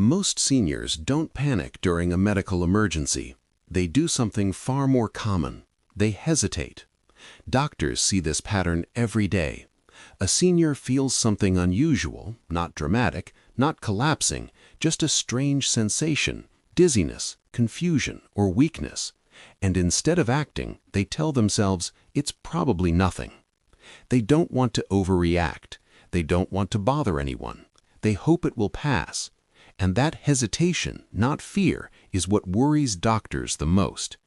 Most seniors don't panic during a medical emergency. They do something far more common. They hesitate. Doctors see this pattern every day. A senior feels something unusual, not dramatic, not collapsing, just a strange sensation, dizziness, confusion, or weakness. And instead of acting, they tell themselves it's probably nothing. They don't want to overreact. They don't want to bother anyone. They hope it will pass. And that hesitation, not fear, is what worries doctors the most.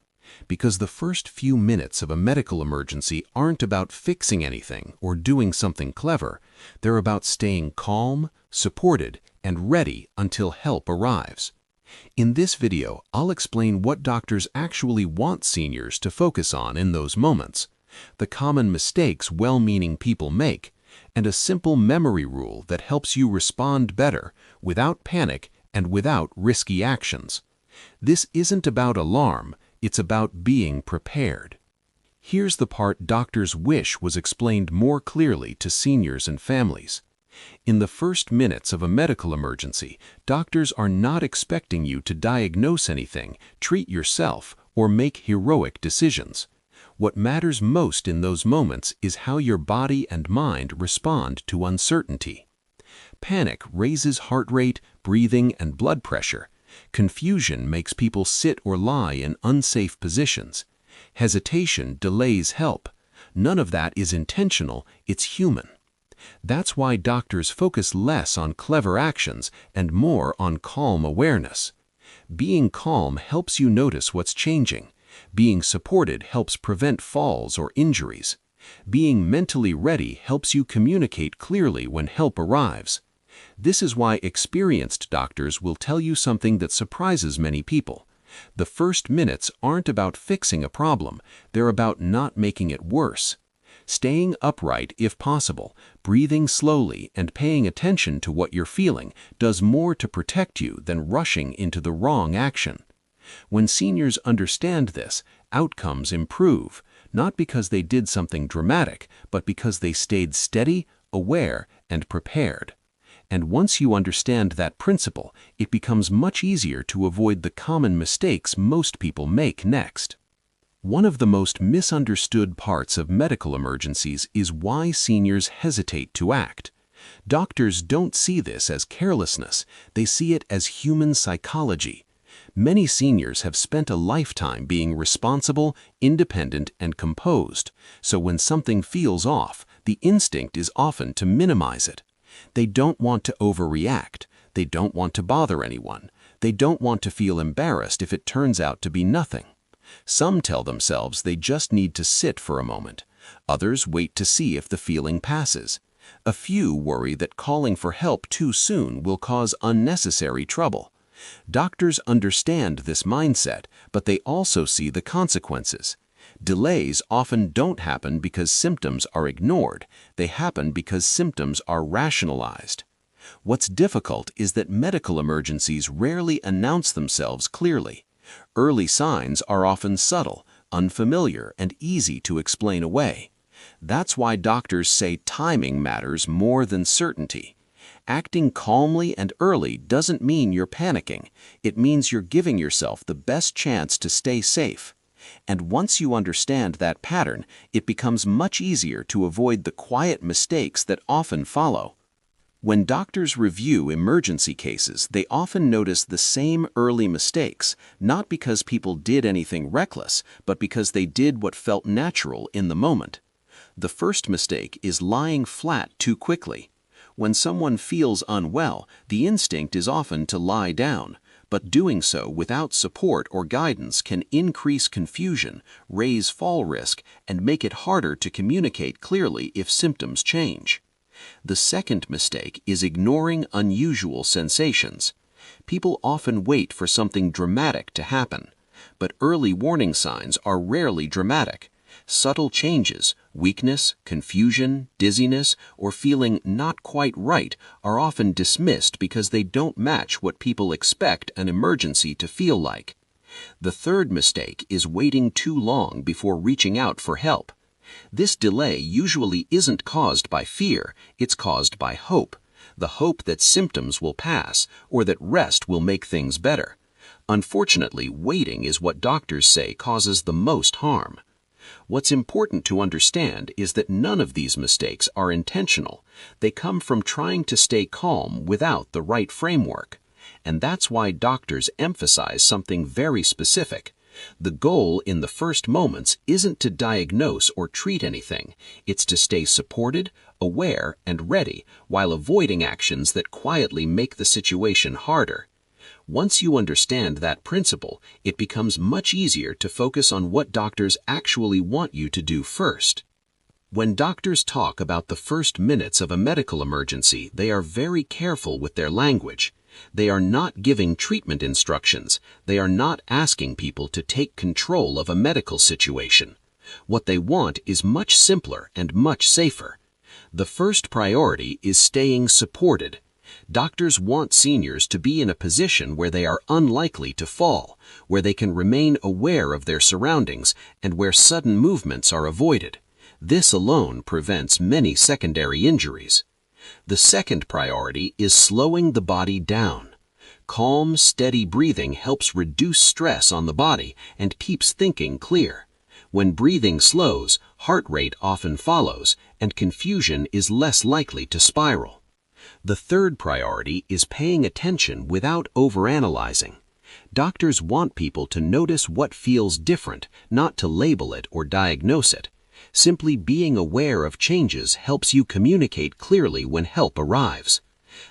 Because the first few minutes of a medical emergency aren't about fixing anything or doing something clever. They're about staying calm, supported, and ready until help arrives. In this video, I'll explain what doctors actually want seniors to focus on in those moments, the common mistakes well-meaning people make, and a simple memory rule that helps you respond better, without panic and without risky actions. This isn't about alarm, it's about being prepared. Here's the part doctors wish was explained more clearly to seniors and families. In the first minutes of a medical emergency, doctors are not expecting you to diagnose anything, treat yourself, or make heroic decisions. What matters most in those moments is how your body and mind respond to uncertainty. Panic raises heart rate, breathing, and blood pressure. Confusion makes people sit or lie in unsafe positions. Hesitation delays help. None of that is intentional, it's human. That's why doctors focus less on clever actions and more on calm awareness. Being calm helps you notice what's changing. Being supported helps prevent falls or injuries. Being mentally ready helps you communicate clearly when help arrives. This is why experienced doctors will tell you something that surprises many people. The first minutes aren't about fixing a problem, they're about not making it worse. Staying upright if possible, breathing slowly, and paying attention to what you're feeling does more to protect you than rushing into the wrong action. When seniors understand this, outcomes improve, not because they did something dramatic, but because they stayed steady, aware, and prepared. And once you understand that principle, it becomes much easier to avoid the common mistakes most people make next. One of the most misunderstood parts of medical emergencies is why seniors hesitate to act. Doctors don't see this as carelessness, they see it as human psychology. Many seniors have spent a lifetime being responsible, independent, and composed, so when something feels off, the instinct is often to minimize it. They don't want to overreact, they don't want to bother anyone, they don't want to feel embarrassed if it turns out to be nothing. Some tell themselves they just need to sit for a moment. Others wait to see if the feeling passes. A few worry that calling for help too soon will cause unnecessary trouble. Doctors understand this mindset, but they also see the consequences. Delays often don't happen because symptoms are ignored. They happen because symptoms are rationalized. What's difficult is that medical emergencies rarely announce themselves clearly. Early signs are often subtle, unfamiliar, and easy to explain away. That's why doctors say timing matters more than certainty. Acting calmly and early doesn't mean you're panicking. It means you're giving yourself the best chance to stay safe. And once you understand that pattern, it becomes much easier to avoid the quiet mistakes that often follow. When doctors review emergency cases, they often notice the same early mistakes, not because people did anything reckless, but because they did what felt natural in the moment. The first mistake is lying flat too quickly. When someone feels unwell, the instinct is often to lie down, but doing so without support or guidance can increase confusion, raise fall risk, and make it harder to communicate clearly if symptoms change. The second mistake is ignoring unusual sensations. People often wait for something dramatic to happen, but early warning signs are rarely dramatic. Subtle changes, weakness, confusion, dizziness, or feeling not quite right are often dismissed because they don't match what people expect an emergency to feel like. The third mistake is waiting too long before reaching out for help. This delay usually isn't caused by fear, it's caused by hope. the hope that symptoms will pass or that rest will make things better. Unfortunately, waiting is what doctors say causes the most harm. What's important to understand is that none of these mistakes are intentional. They come from trying to stay calm without the right framework. And that's why doctors emphasize something very specific. The goal in the first moments isn't to diagnose or treat anything. It's to stay supported, aware, and ready while avoiding actions that quietly make the situation harder. Once you understand that principle, it becomes much easier to focus on what doctors actually want you to do first. When doctors talk about the first minutes of a medical emergency, they are very careful with their language. They are not giving treatment instructions. They are not asking people to take control of a medical situation. What they want is much simpler and much safer. The first priority is staying supported. Doctors want seniors to be in a position where they are unlikely to fall, where they can remain aware of their surroundings, and where sudden movements are avoided. This alone prevents many secondary injuries. The second priority is slowing the body down. Calm, steady breathing helps reduce stress on the body and keeps thinking clear. When breathing slows, heart rate often follows, and confusion is less likely to spiral. The third priority is paying attention without overanalyzing. Doctors want people to notice what feels different, not to label it or diagnose it. Simply being aware of changes helps you communicate clearly when help arrives.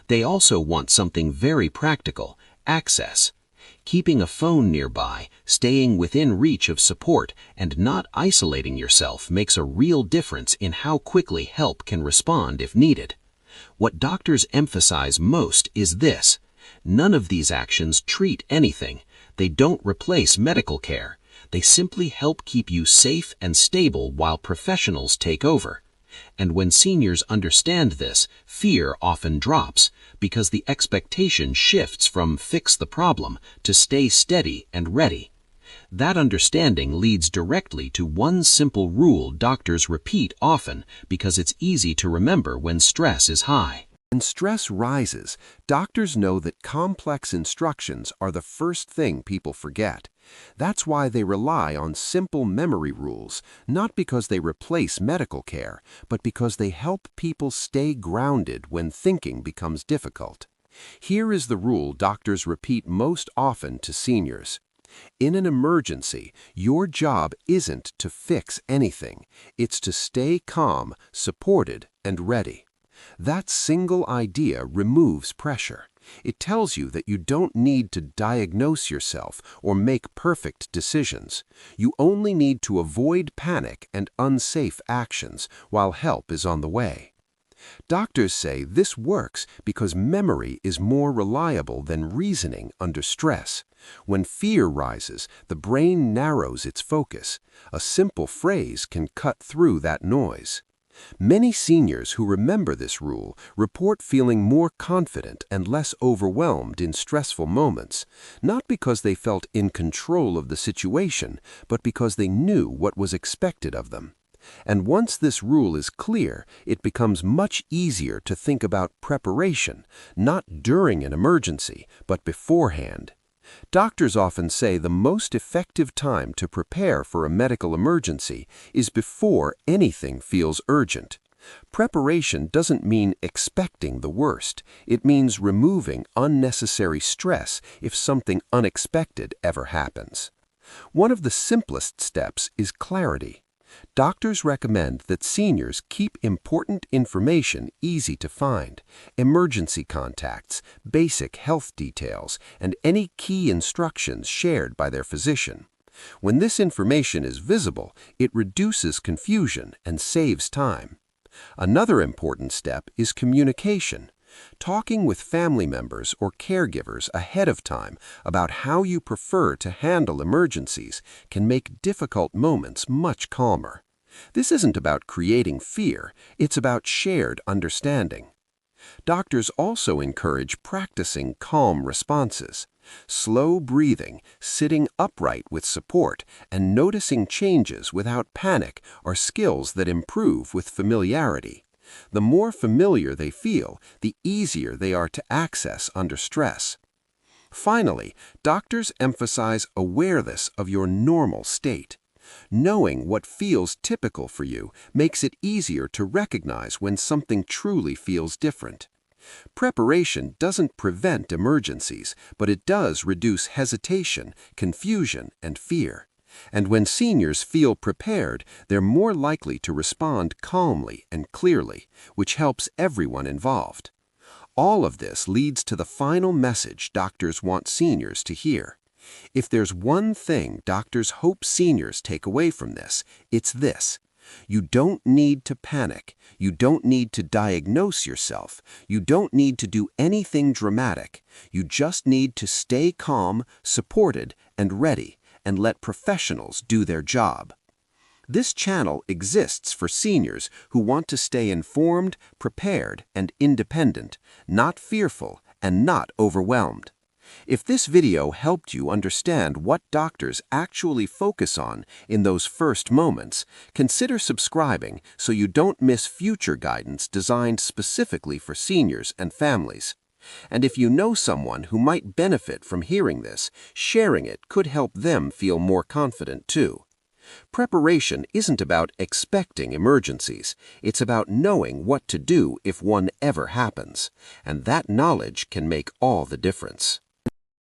They also want something very practical: access. Keeping a phone nearby, staying within reach of support, and not isolating yourself makes a real difference in how quickly help can respond if needed. What doctors emphasize most is this: none of these actions treat anything. They don't replace medical care. They simply help keep you safe and stable while professionals take over. And when seniors understand this, fear often drops, because the expectation shifts from fix the problem to stay steady and ready. That understanding leads directly to one simple rule doctors repeat often because it's easy to remember when stress is high. When stress rises, doctors know that complex instructions are the first thing people forget. That's why they rely on simple memory rules, not because they replace medical care, but because they help people stay grounded when thinking becomes difficult. Here is the rule doctors repeat most often to seniors. In an emergency, your job isn't to fix anything. It's to stay calm, supported, and ready. That single idea removes pressure. It tells you that you don't need to diagnose yourself or make perfect decisions. You only need to avoid panic and unsafe actions while help is on the way. Doctors say this works because memory is more reliable than reasoning under stress. When fear rises, the brain narrows its focus. A simple phrase can cut through that noise. Many seniors who remember this rule report feeling more confident and less overwhelmed in stressful moments, not because they felt in control of the situation, but because they knew what was expected of them. And once this rule is clear, it becomes much easier to think about preparation, not during an emergency, but beforehand. Doctors often say the most effective time to prepare for a medical emergency is before anything feels urgent. Preparation doesn't mean expecting the worst. It means removing unnecessary stress if something unexpected ever happens. One of the simplest steps is clarity. Doctors recommend that seniors keep important information easy to find: emergency contacts, basic health details, and any key instructions shared by their physician. When this information is visible, it reduces confusion and saves time. Another important step is communication. Talking with family members or caregivers ahead of time about how you prefer to handle emergencies can make difficult moments much calmer. This isn't about creating fear, it's about shared understanding. Doctors also encourage practicing calm responses. Slow breathing, sitting upright with support, and noticing changes without panic are skills that improve with familiarity. The more familiar they feel, the easier they are to access under stress. Finally, doctors emphasize awareness of your normal state. Knowing what feels typical for you makes it easier to recognize when something truly feels different. Preparation doesn't prevent emergencies, but it does reduce hesitation, confusion, and fear. And when seniors feel prepared, they're more likely to respond calmly and clearly, which helps everyone involved. All of this leads to the final message doctors want seniors to hear. If there's one thing doctors hope seniors take away from this, it's this. You don't need to panic. You don't need to diagnose yourself. You don't need to do anything dramatic. You just need to stay calm, supported, and ready, and let professionals do their job. This channel exists for seniors who want to stay informed, prepared, and independent, not fearful and not overwhelmed. If this video helped you understand what doctors actually focus on in those first moments, consider subscribing so you don't miss future guidance designed specifically for seniors and families. And if you know someone who might benefit from hearing this, sharing it could help them feel more confident too. Preparation isn't about expecting emergencies. It's about knowing what to do if one ever happens. And that knowledge can make all the difference.